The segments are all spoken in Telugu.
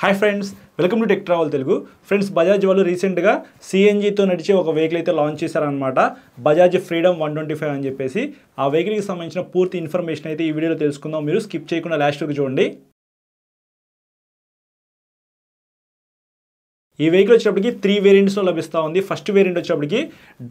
Hi friends, welcome to tech travel Telugu. Friends, Bajaj వాళ్ళు రీసెంట్గా సిఎన్జితో నడిచే ఒక వెహికల్ అయితే లాంచ్ చేశారనమాట. బజాజ్ ఫ్రీడమ్ 125 అని చెప్పేసి. ఆ వెహికల్కి సంబంధించిన పూర్తి ఇన్ఫర్మేషన్ అయితే ఈ వీడియోలో తెలుసుకుందాం. మీరు స్కిప్ చేయకుండా లాస్ట్ వరకు చూడండి. ఈ వెహికల్ వచ్చేటప్పటికి 3 వేరియంట్స్లో లభిస్తూ ఉంది. ఫస్ట్ వేరియంట్ వచ్చేటప్పటికి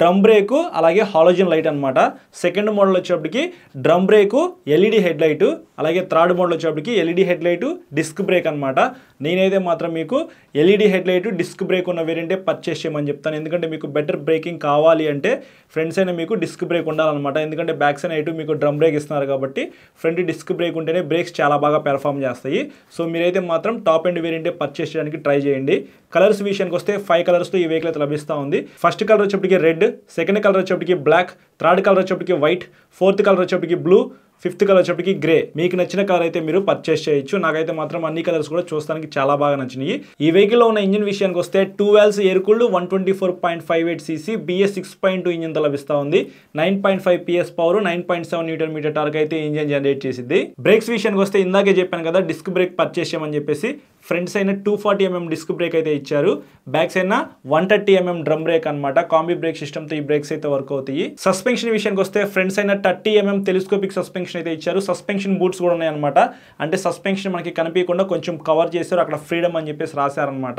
డ్రమ్ బ్రేకు అలాగే హాలోజన్ లైట్ అనమాట. సెకండ్ మోడల్ వచ్చేటప్పటికి drum brake, LED head light, అలాగే థర్డ్ మోడల్ వచ్చేటప్పటికి LED head light, disc brake అనమాట. నేనైతే మాత్రం మీకు LED head light, disc brake ఉన్న వేరియంటే పర్చేస్ చేయమని చెప్తాను. ఎందుకంటే మీకు బెటర్ బ్రేకింగ్ కావాలి అంటే ఫ్రంట్స్ అయినా మీకు డిస్క్ బ్రేక్ ఉండాలన్నమాట. ఎందుకంటే బ్యాక్ సైడ్ అయితే మీకు డ్రమ్ బ్రేక్ ఇస్తున్నారు కాబట్టి ఫ్రంట్ డిస్క్ బ్రేక్ ఉంటేనే బ్రేక్స్ చాలా బాగా పెర్ఫామ్ చేస్తాయి. సో మీరైతే మాత్రం టాప్ ఎండ్ వేరియంటే పర్చేస్ చేయడానికి ట్రై చేయండి. కలర్స్ విషయానికి వస్తే 5 కలర్స్తో ఈ వెహికల్ అయితే లభిస్తూ ఉంది. ఫస్ట్ కలర్ వచ్చేప్పటికి రెడ్, సెకండ్ కలర్ వచ్చేప్పటికి బ్లాక్, థర్డ్ కలర్ వచ్చేప్పటికి వైట్, ఫోర్త్ కలర్ వచ్చేప్పటికి బ్లూ, ఫిఫ్త్ కలర్ వచ్చేప్పటికి గ్రే. మీకు నచ్చిన కలర్ అయితే మీరు పర్చేస్ చేయొచ్చు. నాకైతే మాత్రం అన్ని కలర్స్ కూడా చూస్తానికి చాలా బాగా నచ్చినాయి. ఈ వెహికల్లో ఉన్న ఇంజిన్ విషయానికి వస్తే 2 valves air cooled 124.58 cc BS 6.2 ఇంజిన్తో లభిస్తూ ఉంది. 9.5 PS పవర్, 9.7 Nm టార్క్ అయితే ఇంజిన్ జనరేట్ చేసింది. బ్రేక్స్ విషయానికి వస్తే ఇందాకే చెప్పాను కదా, డిస్క్ బ్రేక్ పర్చేస్ చేయమని చెప్పేసి. Front side 240 mm disc brake అయితే ఇచ్చారు. Back side 130 mm drum brake అనమాట. కాంబీ బ్రేక్ సిస్టమ్తో ఈ బ్రేక్స్ అయితే వర్క్ అవుతాయి. సస్పెన్షన్ విషయానికి వస్తే front side 30 mm telescopic suspension అయితే ఇచ్చారు. సస్పెన్షన్ బూట్స్ కూడా ఉన్నాయన్నమాట. అంటే సస్పెన్షన్ మనకి కనిపించకుండా కొంచెం కవర్ చేశారు. అక్కడ ఫ్రీడమ్ అని చెప్పేసి రాశారనమాట.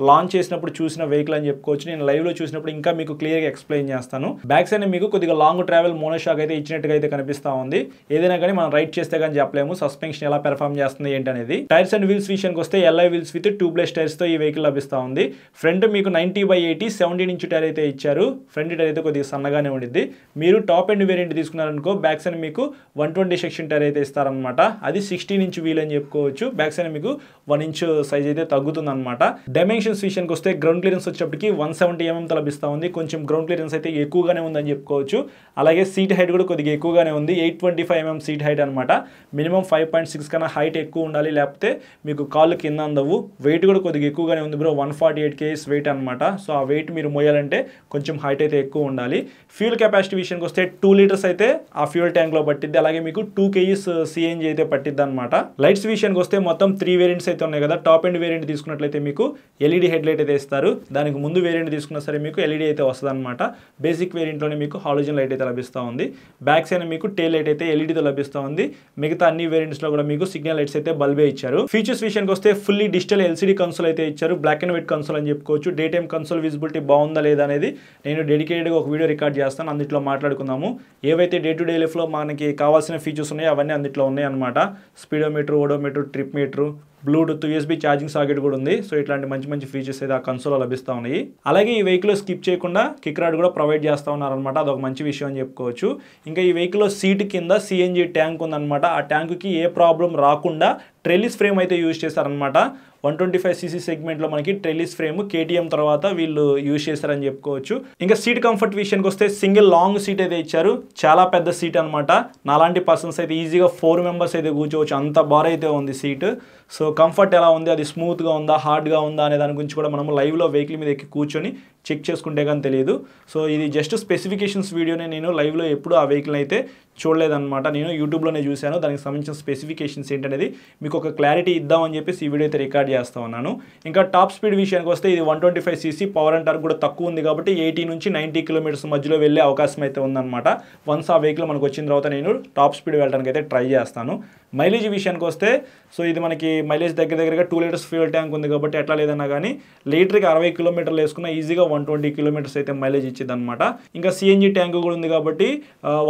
లాంచ్ చేసినప్పుడు చూసిన వెహికల్ అని చెప్పుకోవచ్చు. నేను లైవ్ లో చూసినప్పుడు ఇంకా మీకు క్లియర్గా ఎక్స్ప్లెయిన్ చేస్తాను. బ్యాక్ సైడ్ మీకు కొద్దిగా లాంగ్ ట్రావెల్ మోనోషాక్ అయితే ఇచ్చినట్టుగా అయితే కనిపిస్తా ఉంది. ఏదైనా కానీ మనం రైడ్ చేస్తే కానీ చెప్పలేము సస్పెన్షన్ ఎలా పెర్ఫామ్ చేస్తుంది ఏంటి అనేది. టైర్స్ అండ్ వీల్స్ విషయానికి వస్తే alloy wheels with tubeless tyres తో ఈ వెహికల్ లభిస్తూ ఉంది. ఫ్రంట్ మీకు 90/80 17 ఇంచ్ టైర్ అయితే ఇచ్చారు. ఫ్రంట్ టైర్ అయితే కొద్దిగా సన్నగానే ఉండిద్ది. మీరు టాప్ ఎండ్ వేరియంట్ తీసుకున్నారనుకో బ్యాక్ సైడ్ మీకు 120 సెక్షన్ టైర్ అయితే ఇస్తారనమాట. అది 16 ఇంచ్ వీల్ అని చెప్పుకోవచ్చు. బ్యాక్ సైడ్ మీకు 1 ఇంచ్ సైజ్ అయితే తగ్గుతుంది అనమాట. డైమెన్షన్స్ విషయానికి వస్తే గ్రౌండ్ క్లియరెన్స్ వచ్చేప్పటికి 170 mm తో లభిస్తూ ఉంది. కొంచెం గ్రౌండ్ క్లియరెన్స్ అయితే ఎక్కువగానే ఉందని చెప్పుకోవచ్చు. అలాగే సీట్ హైట్ కూడా కొద్దిగా ఎక్కువగానే ఉంది. 825 mm సీట్ హైట్ అనమాట. మినిమం 5.6 కన్నా హైట్ ఎక్కువ ఉండాలి, లేకపోతే మీకు కాళ్ళు కింద అందవు. వెయిట్ కూడా కొద్దిగా ఎక్కువగానే ఉంది బ్రో, 148 kgs వెయిట్ అనమాట. సో ఆ వెయిట్ మీరు మోయాలంటే కొంచెం హైట్ అయితే ఎక్కువ ఉండాలి. ఫ్యూల్ కెపాసిటీ విషయానికి వస్తే 2 లీటర్స్ అయితే ఆ ఫ్యూల్ ట్యాంక్ లో పట్టిద్ది. అలాగే మీకు 2 kgs సిఎన్జి అయితే పట్టిద్ది అనమాట. లైట్స్ విషయానికి వస్తే మొత్తం 3 వేరియంట్స్ అయితే ఉన్నాయి కదా. టాప్ ఎండ్ వేరియంట్ తీసుకున్నట్లయితే మీకు ఎల్ఈడి హెడ్ లైట్ అయితే ఇస్తారు. దానికి ముందు వేరియంట్ తీసుకున్నా సరే మీకు ఎల్ఈడి అయితే వస్తుంది అనమాట. బేసిక్ వేరియంట్ లోనే మీకు హాలోజన్ లైట్ అయితే లభిస్తూ ఉంది. బ్యాక్ సైడ్ మీకు టేల్ లైట్ అయితే ఎల్ఈడితో లభిస్తూ ఉంది. మిగతా అన్ని వేరియంట్స్ లో కూడా మీకు సిగ్నల్ లైట్స్ అయితే బల్బే ఇచ్చారు. ఫీచర్స్ విషయానికి వస్తే ఫుల్లీ డిజిటల్ ఎల్సిడి కన్సోల్ అయితే ఇచ్చారు. బ్లాక్ అండ్ వైట్ కన్సోల్ అని చెప్పుకోవచ్చు. డే టైమ్ కన్సోల్ విజిబిలిటీ బాగుందా లేదా అనేది నేను డెడికేటెడ్గా ఒక వీడియో రికార్డ్ చేస్తాను. అందులో మాట్లాడుకుందాము. ఏవైతే డే టు డే లైఫ్లో మనకి కావాల్సిన ఫీచర్స్ ఉన్నాయో అవన్నీ అందులో ఉన్నాయి అనమాట. Speedometer, odometer, trip meter, Bluetooth, USB charging socket కూడా ఉంది. సో ఇట్లాంటి మంచి మంచి ఫీచర్స్ అయితే ఆ కన్సోల్లో లభిస్తూ ఉన్నాయి. అలాగే ఈ వెహికల్ స్కిప్ చేయకుండా కిక్ రాడ్ కూడా ప్రొవైడ్ చేస్తూ ఉన్నారనమాట. అదొక మంచి విషయం అని చెప్పుకోవచ్చు. ఇంకా ఈ వెహికల్లో సీట్ కింద సిఎన్జి ట్యాంక్ ఉందన్నమాట. ఆ ట్యాంకుకి ఏ ప్రాబ్లం రాకుండా ట్రెలిస్ ఫ్రేమ్ అయితే యూజ్ చేశారనమాట. 125 cc సెగ్మెంట్లో మనకి ట్రెలిస్ ఫ్రేమ్ KTM తర్వాత వీళ్ళు యూజ్ చేశారని చెప్పుకోవచ్చు. ఇంకా సీట్ కంఫర్ట్ విషయానికి వస్తే సింగిల్ లాంగ్ సీట్ అయితే ఇచ్చారు. చాలా పెద్ద సీట్ అనమాట. నాలాంటి పర్సన్స్ అయితే ఈజీగా 4 మెంబర్స్ అయితే కూర్చోవచ్చు. అంత బార్ అయితే ఉంది సీట్. సో కంఫర్ట్ ఎలా ఉంది, అది స్మూత్గా ఉందా, హార్డ్గా ఉందా అనే దాని గురించి కూడా మనము లైవ్లో వెహికల్ మీద ఎక్కి కూర్చొని చెక్ చేసుకుంటే కానీ తెలియదు. సో ఇది జస్ట్ స్పెసిఫికేషన్స్ వీడియోనే. నేను లైవ్లో ఎప్పుడు ఆ వెహికల్ అయితే చూడలేదన్నమాట. నేను యూట్యూబ్లోనే చూశాను. దానికి సంబంధించిన స్పెసిఫికేషన్స్ ఏంటనేది మీకు ఒక క్లారిటీ ఇద్దామని చెప్పేసి ఈ వీడియో అయితే రికార్డ్ చేస్తూ ఉన్నాను. ఇంకా టాప్ స్పీడ్ విషయానికి వస్తే ఇది 125 cc పవర్ అండ్ టార్క్ కూడా తక్కువ ఉంది కాబట్టి 80 నుంచి 90 km మధ్యలో వెళ్ళే అవకాశం అయితే ఉందన్నమాట. వన్స్ ఆ వెహికల్ మనకు వచ్చిన తర్వాత నేను టాప్ స్పీడ్ వెళ్ళడానికి అయితే ట్రై చేస్తాను. మైలేజ్ విషయానికి వస్తే సో ఇది మనకి మైలేజ్ దగ్గరగా 2 లీటర్స్ ఫ్యూల్ ట్యాంక్ ఉంది కాబట్టి ఎట్లా లేదన్నా కానీ లీటర్కి 60 కిలోమీటర్లు వేసుకున్న ఈజీగా 120 కిలోమీటర్స్ అయితే మైలేజ్ ఇచ్చింది అనమాట. ఇంకా సిఎన్జి ట్యాంక్ కూడా ఉంది కాబట్టి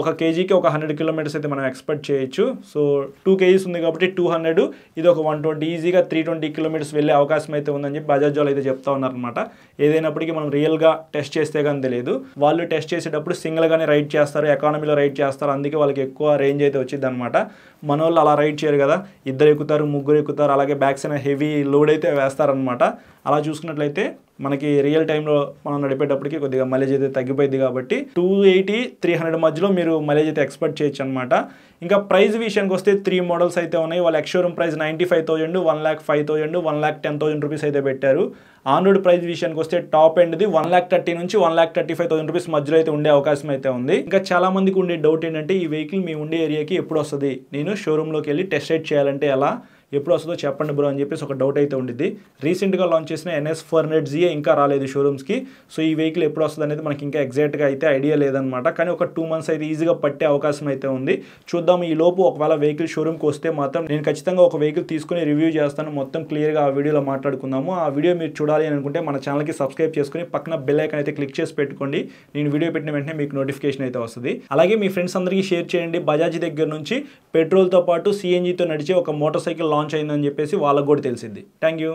1 kgకి ఒక 100 కిలోమీటర్స్ అయితే మనం ఎక్స్పెక్ట్ చేయొచ్చు. సో 2 kgs ఉంది కాబట్టి 200, ఇది ఒక 120, ఈజీగా 320 కిలోమీటర్స్ వెళ్ళే అవకాశం అయితే ఉందని చెప్పి బజాజ్ వాళ్ళు అయితే చెప్తా ఉన్నారనమాట. ఏదైనప్పటికీ మనం రియల్గా టెస్ట్ చేస్తే కానీ తెలియదు. వాళ్ళు టెస్ట్ చేసేటప్పుడు సింగిల్గానే రైడ్ చేస్తారు, ఎకానమీలో రైడ్ చేస్తారు. అందుకే వాళ్ళకి ఎక్కువ రేంజ్ అయితే వచ్చింది అనమాట. మన వాళ్ళు అలా రైడ్ చేయరు కదా, 2 ఎక్కుతారు, 3 ఎక్కుతారు. అలాగే బ్యాక్ సైడ్ హెవీ లోడ్ అయితే వేస్తారనమాట. అలా చూసుకున్నట్లయితే మనకి రియల్ టైంలో మనం నడిపేటప్పటికి కొద్దిగా మైలేజ్ అయితే తగ్గిపోయింది కాబట్టి 280-300 మధ్యలో మీరు మైలేజ్ అయితే ఎక్స్పెక్ట్ చేయొచ్చు అనమాట. ఇంకా ప్రైస్ విషయానికి వస్తే 3 మోడల్స్ అయితే ఉన్నాయి. వాళ్ళ ఎక్స్షోరూమ్ ప్రైస్ 95,000, 1,05,000, 1,10,000 రూపీస్ అయితే పెట్టారు. ఆన్ రోడ్ ప్రైస్ విషయానికి వస్తే టాప్ ఎండ్ది 1,30,000 నుంచి 1,35,000 రూపీస్ మధ్యలో అయితే ఉండే అవకాశం అయితే ఉంది. ఇంకా చాలా మందికి ఉండే డౌట్ ఏంటంటే ఈ వెహికల్ మీ ఉండే ఏరియాకి ఎప్పుడు వస్తుంది, నేను షోరూంలోకి వెళ్ళి టెస్ట్ రైడ్ చేయాలంటే ఎలా, ఎప్పుడు వస్తుందో చెప్పండి బ్రో అని చెప్పేసి ఒక డౌట్ అయితే ఉండిద్ది. రీసెంట్గా లాంచ్ చేసిన NS400Z ఇంకా రాలేదు షోరూమ్స్కి. సో ఈ వెహికల్ ఎప్పుడు వస్తుంది అనేది మనకి ఇంకా ఎగ్జాక్ట్గా అయితే ఐడియా లేదనమాట. కానీ ఒక 2 months అయితే ఈజీగా పట్టే అవకాశం అయితే ఉంది. చూద్దాం ఈ లోపు ఒకవేళ వెహికల్ షోరూమ్కి వస్తే మాత్రం నేను ఖచ్చితంగా ఒక వెహికల్ తీసుకుని రివ్యూ చేస్తాను. మొత్తం క్లియర్గా ఆ వీడియోలో మాట్లాడుకుందాము. ఆ వీడియో మీరు చూడాలి అని అనుకుంటే మన ఛానల్కి సబ్స్క్రైబ్ చేసుకుని పక్కన బెల్ ఐకాన్ అయితే క్లిక్ చేసి పెట్టుకోండి. నేను వీడియో పెట్టిన వెంటనే మీకు నోటిఫికేషన్ అయితే వస్తుంది. అలాగే మీ ఫ్రెండ్స్ అందరికీ షేర్ చేయండి. బజాజ్ దగ్గర నుంచి పెట్రోల్తో పాటు CNGతో నడిచే ఒక మోటార్ సైకిల్ లాంచ్ అయిందని చెప్పేసి వాళ్ళకు కూడా తెలిసింది. Thank you.